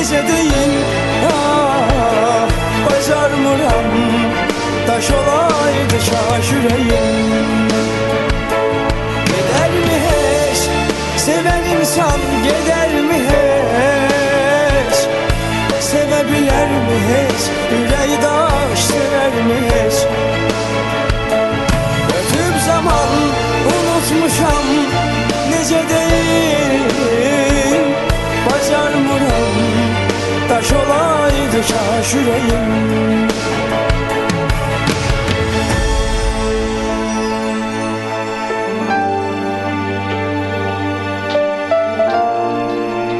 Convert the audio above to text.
necə deyim, bacarmıram. Daş olaydı kaş ürəyim. Gedər mi heç, sevən insan gedər mi heç? Sevə bilər mi heç, ürək daş sevər mi heç? Ötüb zaman unutmuşam, necə deyim, bacarmıram. Daş olaydı kaş ürəyim.